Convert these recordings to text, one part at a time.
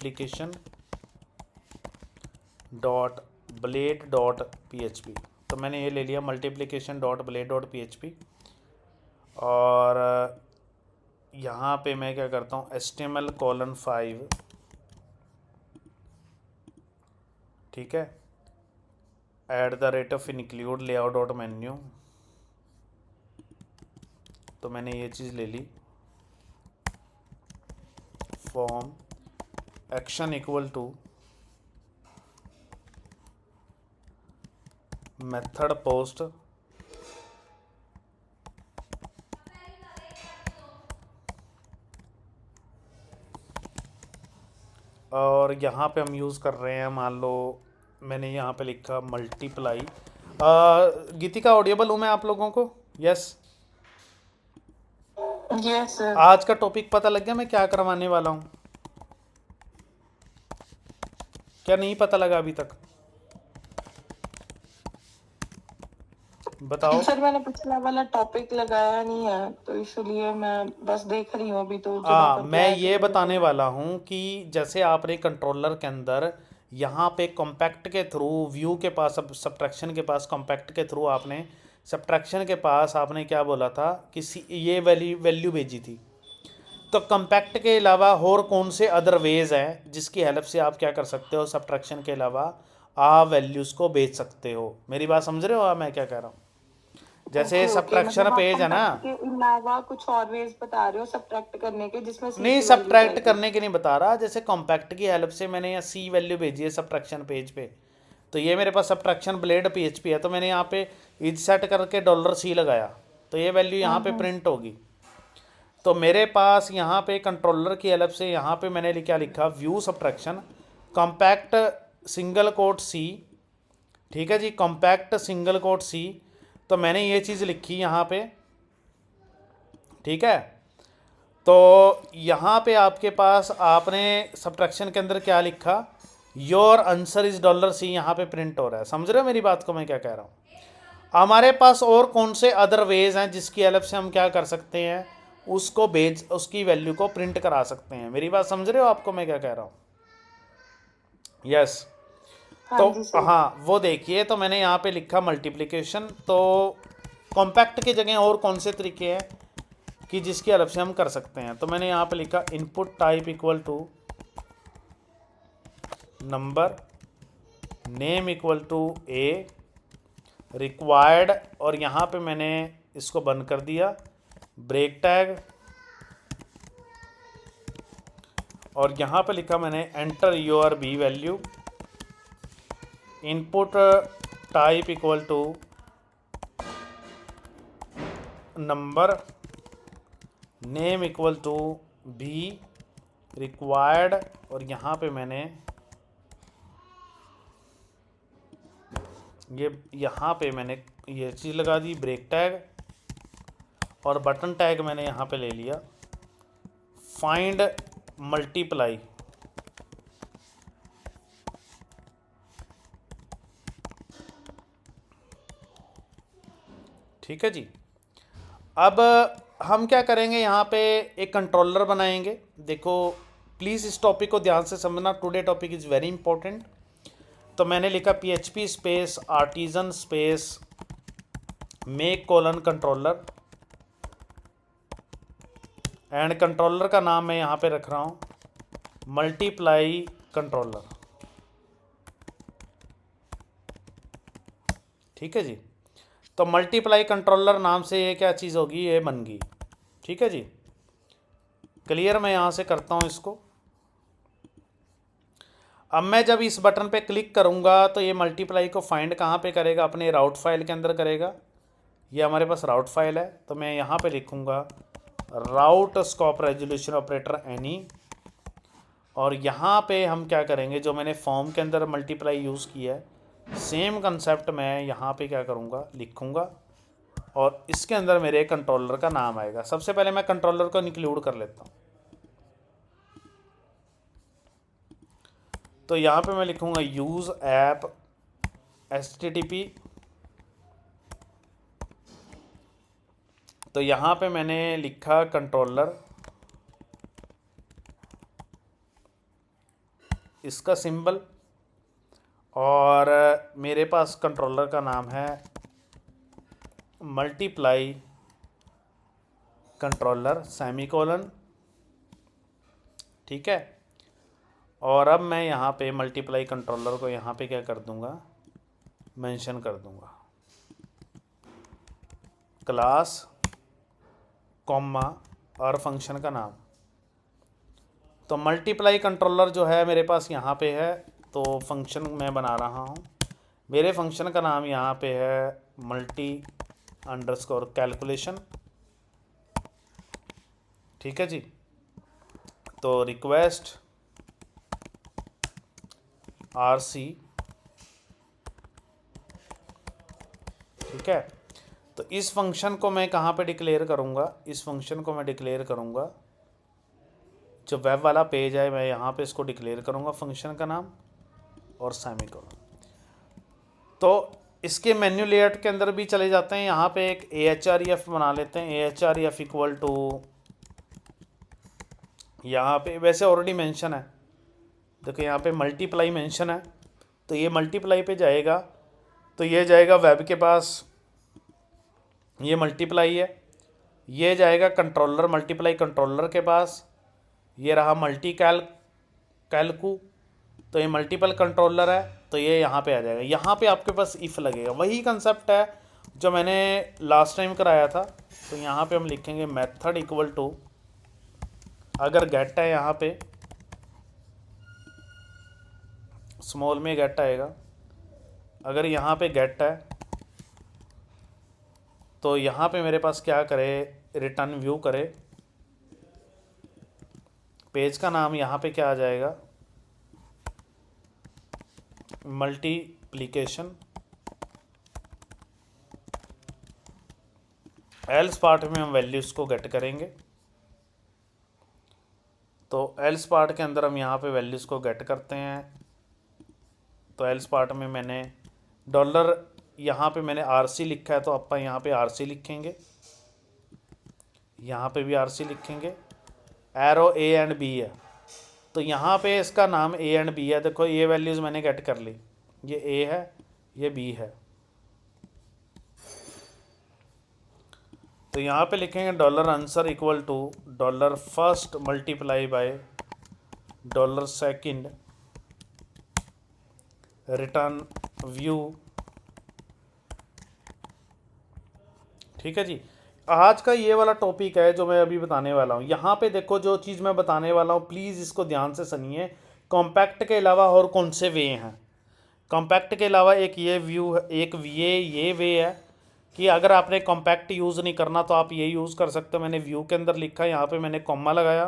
Multiplication dot blade dot PHP। तो मैंने ये ले लिया multiplication dot blade dot PHP, और यहाँ पे मैं क्या करता हूँ HTML:5, ठीक है, @include layout डॉट मेन्यू। तो मैंने ये चीज़ ले ली, form action equal to method post, और यहाँ पे हम यूज़ कर रहे हैं, मान लो मैंने यहाँ पे लिखा मल्टीप्लाई। गीतिका ऑडियबल हूँ मैं आप लोगों को? यस। Yes sir. आज का टॉपिक पता लग गया मैं क्या करवाने वाला हूँ? क्या नहीं पता लगा अभी तक? बताओ। सर मैंने पिछला वाला टॉपिक लगाया नहीं है, तो इसलिए मैं बस देख रही हूँ अभी, तो जगह पर क्या मैं है ये कितने बताने रुपए। वाला हूँ कि जैसे आपने कंट्रोलर के अंदर यहाँ पे कॉम्पैक्ट के थ्रू व्यू के पास, अब सब्ट्रैक्शन के पास कॉम्पैक्ट के थ्रू आपने सब्ट्रैक्शन के पास आपने क्या बोला था कि ये वैल्यू भेजी थी। तो कॉम्पैक्ट के अलावा और कौन से अदर वेज हैं जिसकी हेल्प से आप क्या कर सकते हो, सब्ट्रैक्शन के अलावा आप वैल्यूज़ को भेज सकते हो? मेरी बात समझ रहे हो आप मैं क्या कह रहा हूँ? जैसे ओके ओके, सब्ट्रैक्शन मतलब आप पेज है ना, कॉम्पैक्ट के अलावा कुछ और वेज बता रहे हो सब्ट्रैक्ट करने के, जिसमें सी नहीं की वैल्यू सब्ट्रैक्ट जाएगी। करने की नहीं बता रहा, जैसे कॉम्पैक्ट की हेल्प से मैंने यहाँ सी वैल्यू भेजी है सब्ट्रैक्शन पेज पे, तो ये मेरे पास सब्ट्रैक्शन ब्लेड PHP है, तो मैंने यहाँ पे इज सेट करके $C लगाया, तो ये वैल्यू यहाँ पे प्रिंट होगी। तो मेरे पास यहाँ पे कंट्रोलर की हेल्प से यहाँ पे मैंने क्या लिखा, view subtraction compact single quote C, ठीक है जी, कॉम्पैक्ट सिंगल कोट C। तो मैंने ये चीज़ लिखी यहाँ पे, ठीक है। तो यहाँ पे आपके पास आपने सब्ट्रैक्शन के अंदर क्या लिखा, योर आंसर इज $C, यहाँ पे प्रिंट हो रहा है। समझ रहे हो मेरी बात को मैं क्या कह रहा हूँ? हमारे पास और कौन से अदर वेज हैं जिसकी हेल्प से हम क्या कर सकते हैं, उसको भेज, उसकी वैल्यू को प्रिंट करा सकते हैं? मेरी बात समझ रहे हो आपको मैं क्या कह रहा हूँ? यस। हाँ तो जी सर। हाँ वो देखिए, तो मैंने यहाँ पे लिखा मल्टीप्लिकेशन। तो कॉम्पैक्ट की जगह और कौन से तरीके हैं कि जिसकी हेल्प से हम कर सकते हैं? तो मैंने यहाँ पे लिखा input type equal to number, name equal to A, required, और यहाँ पे मैंने इसको बंद कर दिया, ब्रेक टैग, और यहाँ पे लिखा मैंने enter your B value, input type equal to number, name equal to B, required, और यहाँ पे मैंने यहाँ पे मैंने ये चीज़ लगा दी, ब्रेक टैग, और बटन टैग मैंने यहाँ पे ले लिया फाइंड मल्टीप्लाई, ठीक है जी। अब हम क्या करेंगे, यहाँ पे एक कंट्रोलर बनाएंगे। देखो प्लीज़ इस टॉपिक को ध्यान से समझना, today topic is very important. तो मैंने लिखा PHP space artisan space make colon controller, and controller का नाम मैं यहाँ पे रख रहा हूँ मल्टीप्लाई कंट्रोलर, ठीक है जी। तो मल्टीप्लाई कंट्रोलर नाम से ये क्या चीज़ होगी, ये बन गई, ठीक है जी। क्लियर? मैं यहाँ से करता हूँ इसको। अब मैं जब इस बटन पे क्लिक करूँगा तो ये मल्टीप्लाई को फाइंड कहाँ पे करेगा, अपने राउट फाइल के अंदर करेगा। ये हमारे पास राउट फाइल है, तो मैं यहाँ पे लिखूँगा राउट स्कोप रेजोल्यूशन ऑपरेटर एनी, और यहाँ पे हम क्या करेंगे, जो मैंने फॉर्म के अंदर मल्टीप्लाई यूज़ किया है सेम कंसेप्ट मैं यहाँ पे क्या करूँगा, लिखूँगा, और इसके अंदर मेरे कंट्रोलर का नाम आएगा। सबसे पहले मैं कंट्रोलर को इंक्लूड कर लेता हूँ। तो यहाँ पे मैं लिखूँगा यूज़ ऐप HTTP। तो यहाँ पे मैंने लिखा कंट्रोलर, इसका सिंबल, और मेरे पास कंट्रोलर का नाम है मल्टीप्लाई कंट्रोलर सेमीकोलन, ठीक है। और अब मैं यहाँ पे मल्टीप्लाई कंट्रोलर को यहाँ पे क्या कर दूँगा, मेंशन कर दूँगा, क्लास कॉमा और फंक्शन का नाम। तो मल्टीप्लाई कंट्रोलर जो है मेरे पास यहाँ पे है, तो फंक्शन मैं बना रहा हूँ। मेरे फंक्शन का नाम यहाँ पे है मल्टी अंडरस्कोर कैलकुलेशन, ठीक है जी। तो रिक्वेस्ट RC, ठीक है। तो इस फंक्शन को मैं कहाँ पे डिक्लेयर करूँगा, इस फंक्शन को मैं डिक्लेयर करूँगा, जो वेब वाला पेज है मैं यहाँ पे इसको डिक्लेयर करूँगा फंक्शन का नाम और सेमीकोलन। तो इसके मेन्यू लेआउट के अंदर भी चले जाते हैं, यहाँ पे एक AHREF बना लेते हैं, AHREF इक्वल टू, यहाँ पे वैसे ऑलरेडी मेंशन है, देखो यहाँ पे मल्टीप्लाई मेंशन है, तो ये मल्टीप्लाई पे जाएगा, तो ये जाएगा वेब के पास, ये मल्टीप्लाई है, ये जाएगा कंट्रोलर मल्टीप्लाई कंट्रोलर के पास, ये रहा मल्टी कैलकू, तो ये मल्टीपल कंट्रोलर है, तो ये यहाँ पे आ जाएगा। यहाँ पे आपके पास इफ़ लगेगा, वही कंसेप्ट है जो मैंने लास्ट टाइम कराया था। तो यहाँ पे हम लिखेंगे मेथड इक्वल टू, अगर गेट है यहाँ पे स्मॉल में गेट आएगा, अगर यहाँ पे गेट है तो यहाँ पे मेरे पास क्या करे, रिटर्न व्यू करे, पेज का नाम यहाँ पे क्या आ जाएगा, मल्टीप्लिकेशन, एल्स पार्ट में हम वैल्यूज़ को गेट करेंगे। तो एल्स पार्ट के अंदर हम यहाँ पे वैल्यूज़ को गेट करते हैं। तो एल्स पार्ट में मैंने डॉलर, यहाँ पे मैंने RC लिखा है, तो आप यहाँ पे RC लिखेंगे, यहाँ पे भी RC लिखेंगे। एरो A एंड B है, तो यहाँ पे इसका नाम A एंड B है। देखो ये वैल्यूज़ मैंने गेट कर ली, ये A है, ये B है। तो यहाँ पे लिखेंगे dollar answer equal to dollar first multiply by dollar second return view, ठीक है जी। आज का ये वाला टॉपिक है जो मैं अभी बताने वाला हूँ। यहाँ पे देखो जो चीज़ मैं बताने वाला हूँ प्लीज़ इसको ध्यान से सुनिए। कॉम्पैक्ट के अलावा और कौन से वे हैं, कॉम्पैक्ट के अलावा एक ये व्यू है, एक ये वे है कि अगर आपने कॉम्पैक्ट यूज़ नहीं करना तो आप ये यूज़ कर सकते हो। मैंने व्यू के अंदर लिखा, यहाँ पे मैंने कॉमा लगाया,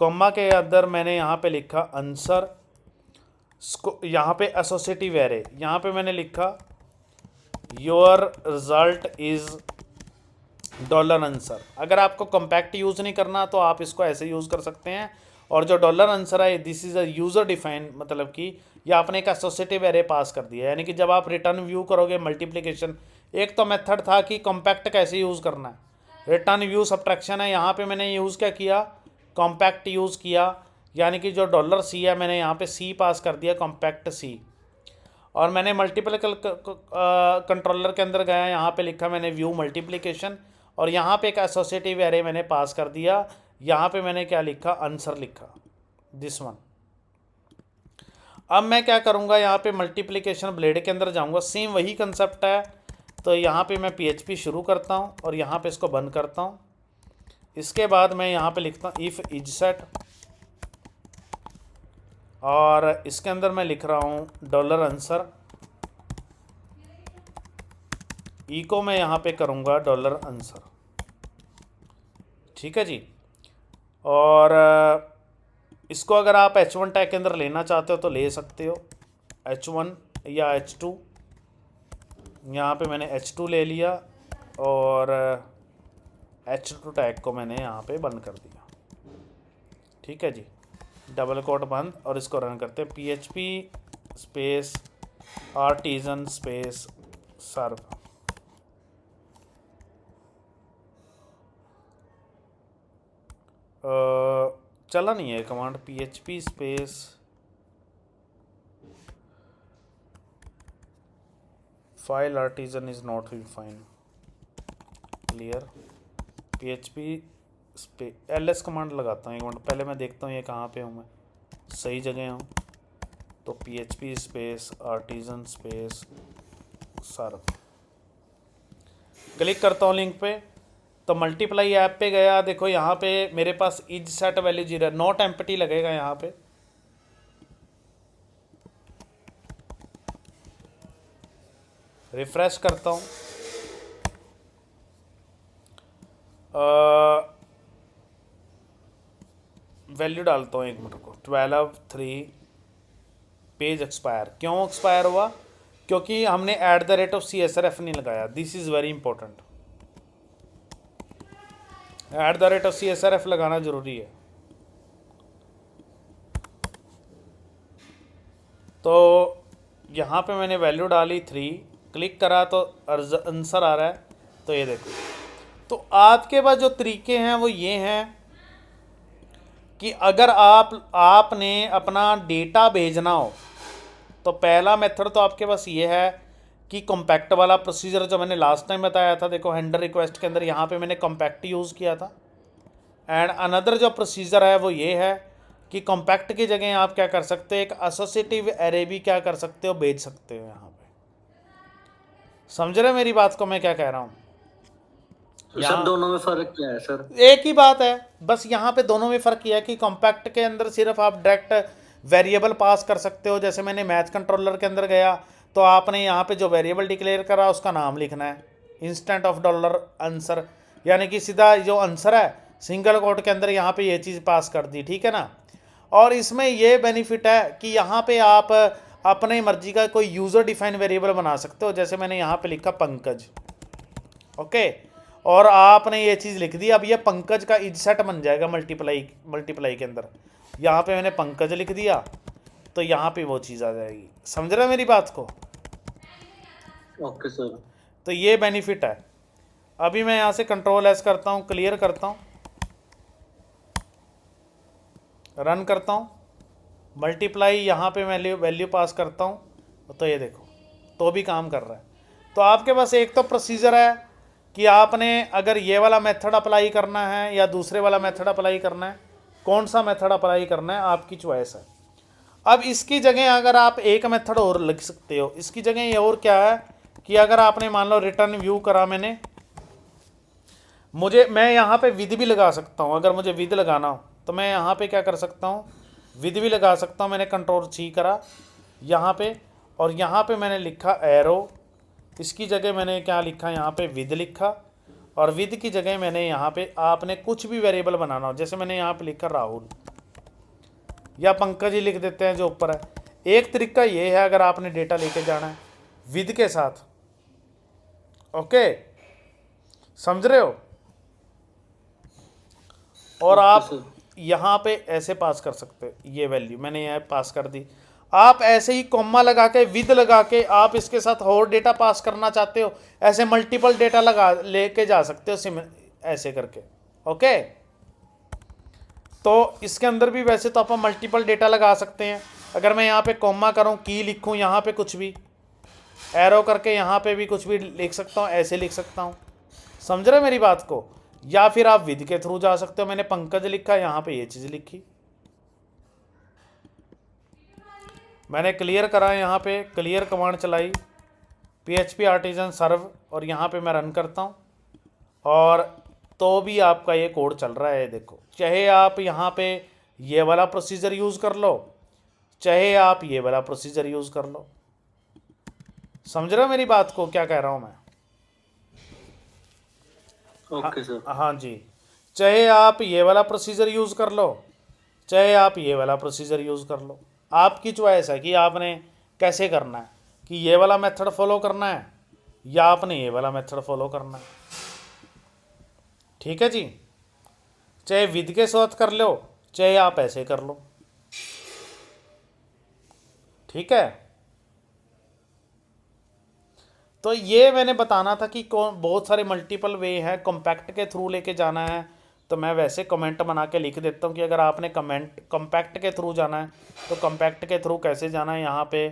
कॉमा के अंदर मैंने यहाँ पे लिखा आंसर, यहाँ पे एसोसिएटिव एरे, यहाँ पे मैंने लिखा your result is dollar answer. अगर आपको कॉम्पैक्ट यूज़ नहीं करना तो आप इसको ऐसे यूज़ कर सकते हैं। और जो डॉलर आंसर है this is a user define, मतलब कि ये आपने एक एसोसिएटिव एरे पास कर दिया है, यानी कि जब आप रिटर्न व्यू करोगे मल्टीप्लिकेशन, एक तो मेथड था कि कॉम्पैक्ट कैसे यूज़ करना है, रिटर्न व्यू सब्ट्रैक्शन है, यहाँ पे मैंने यूज़ क्या किया, कॉम्पैक्ट यूज़ किया, यानी कि जो डॉलर C है मैंने यहाँ पे C पास कर दिया, कॉम्पैक्ट C। और मैंने मल्टीपल कंट्रोलर के अंदर गया, यहाँ पे लिखा मैंने व्यू मल्टीप्लिकेशन, और यहाँ पे एक एसोसिएटिव एरे मैंने पास कर दिया, यहाँ पे मैंने क्या लिखा, आंसर लिखा, दिस वन। अब मैं क्या करूँगा, यहाँ पे मल्टीप्लिकेशन ब्लेड के अंदर जाऊँगा, सेम वही कंसेप्ट है। तो यहाँ पे मैं PHP शुरू करता हूँ और यहाँ पे इसको बंद करता हूँ। इसके बाद मैं यहाँ पे लिखता हूँ इफ़ इज सेट, और इसके अंदर मैं लिख रहा हूँ डॉलर आंसर, को मैं यहाँ पे करूँगा डॉलर आंसर, ठीक है जी। और इसको अगर आप H1 टैग के अंदर लेना चाहते हो तो ले सकते हो, H1 या H2। यहाँ पे मैंने H2 ले लिया और H2 टैग को मैंने यहाँ पे बंद कर दिया, ठीक है जी। डबल कोट बंद, और इसको रन करते हैं, PHP space artisan space serve. चला नहीं है command, PHP space file artisan is not refine clear PHP ls command लगाता हूँ। एक मिनट पहले मैं देखता हूँ ये कहाँ पे हूँ, मैं सही जगह हूँ। तो PHP स्पेस आर्टिजन स्पेस सर्व क्लिक करता हूँ लिंक पे, तो मल्टीप्लाई ऐप पे गया। देखो यहाँ पे मेरे पास is set value 0 not empty लगेगा यहाँ पे। रिफ्रेश करता हूँ, वैल्यू डालता हूँ, एक मिनट को 12/3 पेज एक्सपायर। क्यों एक्सपायर हुआ? क्योंकि हमने @CSRF नहीं लगाया। This is very important, @CSRF लगाना जरूरी है। तो यहाँ पे मैंने वैल्यू डाली 3, क्लिक करा तो आंसर आ रहा है। तो ये देखो, तो आपके पास जो तरीके हैं वो ये हैं कि अगर आपने अपना डेटा भेजना हो तो पहला मेथड तो आपके पास ये है कि कॉम्पैक्ट वाला प्रोसीजर जो मैंने लास्ट टाइम बताया था। देखो हैंडल रिक्वेस्ट के अंदर यहाँ पे मैंने कॉम्पैक्ट यूज़ किया था। एंड अनदर जो प्रोसीजर है वो ये है कि कॉम्पैक्ट की जगह आप क्या कर सकते हो, एक एसोसिएटिव एरे भी क्या कर सकते हो, भेज सकते हो। यहाँ पे समझ रहे मेरी बात को मैं क्या कह रहा हूँ? सर दोनों में फर्क क्या है सर? एक ही बात है, बस यहाँ पे दोनों में फ़र्क यह है कि कॉम्पैक्ट के अंदर सिर्फ आप डायरेक्ट वेरिएबल पास कर सकते हो। जैसे मैंने मैथ कंट्रोलर के अंदर गया तो आपने यहाँ पे जो वेरिएबल डिक्लेयर करा उसका नाम लिखना है, इंस्टेंट ऑफ डॉलर आंसर, यानी कि सीधा जो आंसर है सिंगल कोट के अंदर यहाँ पे ये चीज़ पास कर दी, ठीक है ना। और इसमें ये बेनिफिट है कि यहाँ पे आप अपने मर्जी का कोई यूज़र डिफाइन वेरिएबल बना सकते हो। जैसे मैंने यहाँ पे लिखा पंकज, ओके, और आपने ये चीज़ लिख दी। अब ये पंकज का इज सेट बन जाएगा मल्टीप्लाई के अंदर। यहाँ पे मैंने पंकज लिख दिया तो यहाँ पे वो चीज़ आ जाएगी। समझ रहे मेरी बात को? Okay sir. तो ये बेनिफिट है। अभी मैं यहाँ से कंट्रोल S करता हूँ, क्लियर करता हूँ, रन करता हूँ, मल्टीप्लाई यहाँ पे वैल्यू पास करता हूँ, तो ये देखो तो भी काम कर रहा है। तो आपके पास एक तो प्रोसीजर है कि आपने अगर ये वाला मेथड अप्लाई करना है या दूसरे वाला मेथड अप्लाई करना है, कौन सा मेथड अप्लाई करना है आपकी चॉइस है। अब इसकी जगह अगर आप एक मेथड और लिख सकते हो। इसकी जगह ये और क्या है कि अगर आपने मान लो रिटर्न व्यू करा मैंने, मैं यहाँ पे विद भी लगा सकता हूँ। अगर मुझे विद लगाना हो तो मैं यहाँ पे क्या कर सकता हूँ, विद भी लगा सकता हूँ। मैंने कंट्रोल-C करा यहाँ पे, और यहाँ पे मैंने लिखा एरो। इसकी जगह मैंने क्या लिखा, यहाँ पे विद लिखा, और विद की जगह मैंने यहाँ पे आपने कुछ भी वेरिएबल बनाना हो, जैसे मैंने यहाँ पे लिखा राहुल या पंकज ही लिख देते हैं जो ऊपर है। एक तरीका ये है अगर आपने डेटा लेके जाना है विद के साथ, ओके, समझ रहे हो। और आप यहाँ पे ऐसे पास कर सकते हो, ये वैल्यू मैंने यहाँ पास कर दी। आप ऐसे ही कॉमा लगा के विद लगा के आप इसके साथ और डेटा पास करना चाहते हो, ऐसे मल्टीपल डेटा लगा लेके जा सकते हो ऐसे करके, ओके। तो इसके अंदर भी वैसे तो आप मल्टीपल डेटा लगा सकते हैं। अगर मैं यहाँ पे कॉमा करूँ, की लिखूँ, यहाँ पे कुछ भी एरो करके यहाँ पे भी कुछ भी लिख सकता हूँ, ऐसे लिख सकता हूँ। समझ रहे मेरी बात को? या फिर आप विद के थ्रू जा सकते हो। मैंने पंकज लिखा, यहाँ पे ये चीज़ लिखी, मैंने क्लियर करा, यहाँ पे क्लियर कमांड चलाई, PHP आर्टिजन सर्व, और यहाँ पे मैं रन करता हूँ, और तो भी आपका ये कोड चल रहा है। देखो, चाहे आप यहाँ पे ये वाला प्रोसीजर यूज़ कर लो, चाहे आप ये वाला प्रोसीजर यूज़ कर लो। समझ रहे हो मेरी बात को क्या कह रहा हूँ मैं? Okay sir. हाँ जी, चाहे आप ये वाला प्रोसीजर यूज़ कर लो, चाहे आप ये वाला प्रोसीजर यूज़ कर लो। आपकी चॉइस है कि आपने कैसे करना है, कि ये वाला मेथड फॉलो करना है या आपने ये वाला मेथड फॉलो करना है। ठीक है जी, चाहे विद के साथ कर लो, चाहे आप ऐसे कर लो, ठीक है। तो ये मैंने बताना था कि कौन, बहुत सारे मल्टीपल वे हैं। कॉम्पैक्ट के थ्रू लेके जाना है तो मैं वैसे कमेंट बना के लिख देता हूँ कि अगर आपने कॉम्पैक्ट के थ्रू जाना है तो कॉम्पैक्ट के थ्रू कैसे जाना है। यहाँ पे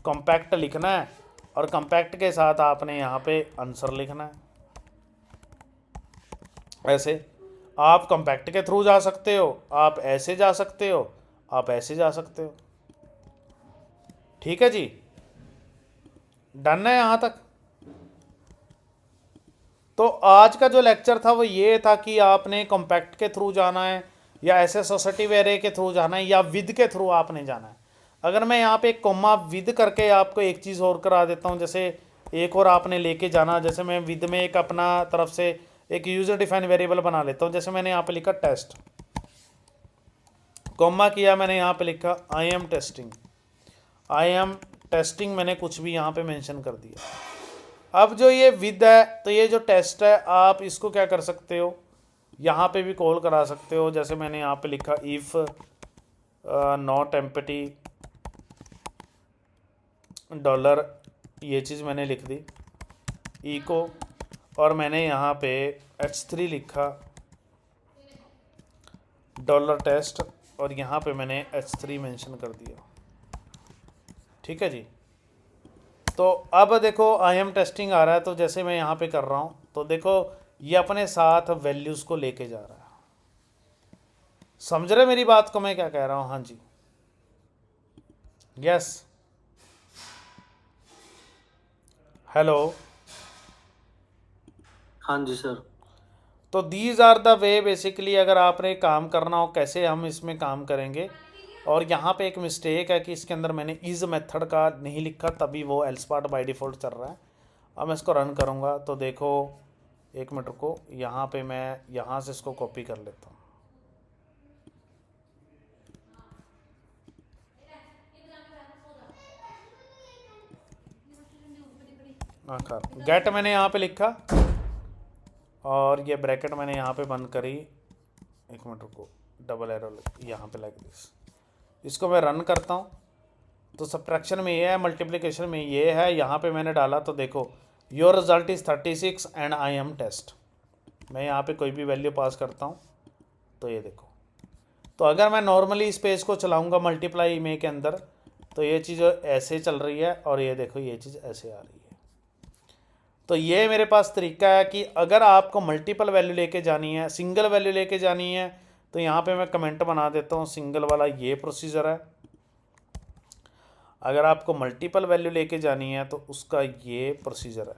कॉम्पैक्ट लिखना है और कंपैक्ट के साथ आपने यहाँ पे आंसर लिखना है। ऐसे आप कंपैक्ट के थ्रू जा सकते हो, आप ऐसे जा सकते हो, आप ऐसे जा सकते हो। ठीक है जी, डन है यहाँ तक। तो आज का जो लेक्चर था वो ये था कि आपने कॉम्पैक्ट के थ्रू जाना है या ऐसे एसोसिएटिव एरे के थ्रू जाना है या विद के थ्रू आपने जाना है। अगर मैं यहाँ पे एक कॉमा विद करके आपको एक चीज़ और करा देता हूँ, जैसे एक और आपने लेके जाना, जैसे मैं विद में एक अपना तरफ से एक यूजर डिफाइन वेरिएबल बना लेता हूँ। जैसे मैंने यहाँ पे लिखा टेस्ट, कॉमा किया, मैंने यहाँ पे लिखा I am testing, I am testing, मैंने कुछ भी यहाँ पे मेंशन कर दिया। अब जो ये विद है, तो ये जो टेस्ट है आप इसको क्या कर सकते हो, यहाँ पे भी कॉल करा सकते हो। जैसे मैंने यहाँ पे लिखा इफ़ नॉट एम्प्टी डॉलर, ये चीज़ मैंने लिख दी इको, और मैंने यहाँ पे h3 लिखा डॉलर टेस्ट, और यहाँ पे मैंने h3 मेंशन कर दिया। ठीक है जी। तो अब देखो आई एम टेस्टिंग आ रहा है, तो जैसे मैं यहाँ पे कर रहा हूँ तो देखो ये अपने साथ वैल्यूज़ को लेके जा रहा है। समझ रहे मेरी बात को मैं क्या कह रहा हूँ? हाँ जी, यस, हेलो, हाँ जी सर। तो these are the way basically, अगर आपने काम करना हो कैसे हम इसमें काम करेंगे। और यहाँ पे एक मिस्टेक है कि इसके अंदर मैंने इज़ मेथड का नहीं लिखा, तभी वो एल्स पार्ट बाय डिफ़ॉल्ट चल रहा है। अब मैं इसको रन करूँगा तो देखो, एक मिनट को, यहाँ पे मैं यहाँ से इसको कॉपी कर लेता हूँ। गेट मैंने यहाँ पे लिखा और ये ब्रैकेट मैंने यहाँ पे बंद करी। एक मिनट को, डबल एरो यहाँ पे लाइक दिस। इसको मैं रन करता हूँ तो सब्ट्रैक्शन में ये है, मल्टीप्लिकेशन में ये है। यहाँ पे मैंने डाला तो देखो your result is 36 and I am test. मैं यहाँ पे कोई भी वैल्यू पास करता हूँ तो ये देखो। तो अगर मैं नॉर्मली इस पेज को चलाऊँगा मल्टीप्लाई में के अंदर तो ये चीज़ ऐसे चल रही है और ये देखो ये चीज़ ऐसे आ रही है। तो ये मेरे पास तरीका है कि अगर आपको मल्टीपल वैल्यू लेके जानी है, सिंगल वैल्यू लेके जानी है, तो यहाँ पे मैं कमेंट बना देता हूँ, सिंगल वाला ये प्रोसीजर है। अगर आपको मल्टीपल वैल्यू लेके जानी है तो उसका ये प्रोसीजर है,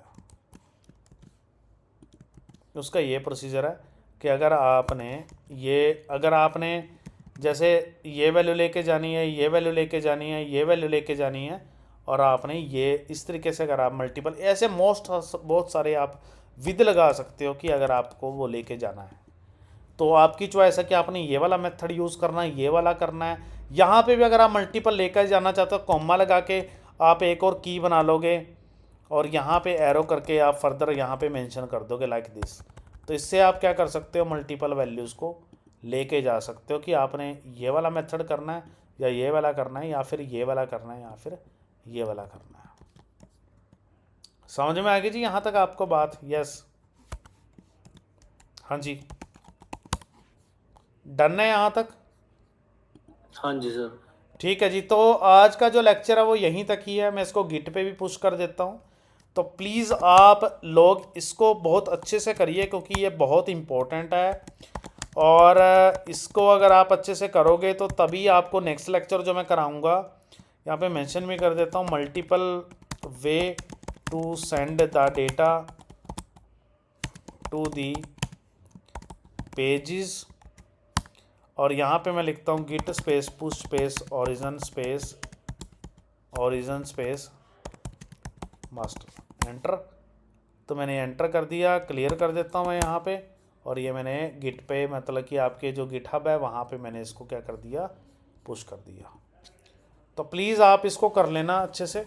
उसका ये प्रोसीजर है कि अगर आपने जैसे ये वैल्यू लेके जानी है, ये वैल्यू लेके जानी है, ये वैल्यू लेके जानी है, और आपने ये इस तरीके से अगर आप मल्टीपल ऐसे बहुत सारे आप विद लगा सकते हो कि अगर आपको वो लेके जाना है तो आपकी चॉइस है कि आपने ये वाला मेथड यूज़ करना है, ये वाला करना है। यहाँ पे भी अगर आप मल्टीपल लेकर जाना चाहते हो, कॉमा लगा के आप एक और की बना लोगे और यहाँ पे एरो करके आप फर्दर यहाँ पे मेंशन कर दोगे लाइक दिस। तो इससे आप क्या कर सकते हो, मल्टीपल वैल्यूज़ को लेके जा सकते हो कि आपने ये वाला मेथड करना है या ये वाला करना है या फिर ये वाला करना है या फिर ये वाला करना है। समझ में आ गई जी यहाँ तक आपको बात? यस, हाँ जी, डन है यहाँ तक? हाँ जी सर। ठीक है जी। तो आज का जो लेक्चर है वो यहीं तक ही है। मैं इसको गिट पे भी पुश कर देता हूँ। तो प्लीज़ आप लोग इसको बहुत अच्छे से करिए क्योंकि ये बहुत इम्पोर्टेंट है और इसको अगर आप अच्छे से करोगे तो तभी आपको नेक्स्ट लेक्चर जो मैं कराऊंगा, यहाँ पे मेंशन भी कर देता हूँ, multiple way to send the data to the pages, और यहाँ पे मैं लिखता हूँ git space push space origin space master, enter. तो मैंने एंटर कर दिया, क्लियर कर देता हूँ मैं यहाँ पे, और ये मैंने गिट पे मतलब कि आपके जो गिटहब है वहाँ पे मैंने इसको क्या कर दिया, पुश कर दिया। तो प्लीज़ आप इसको कर लेना अच्छे से।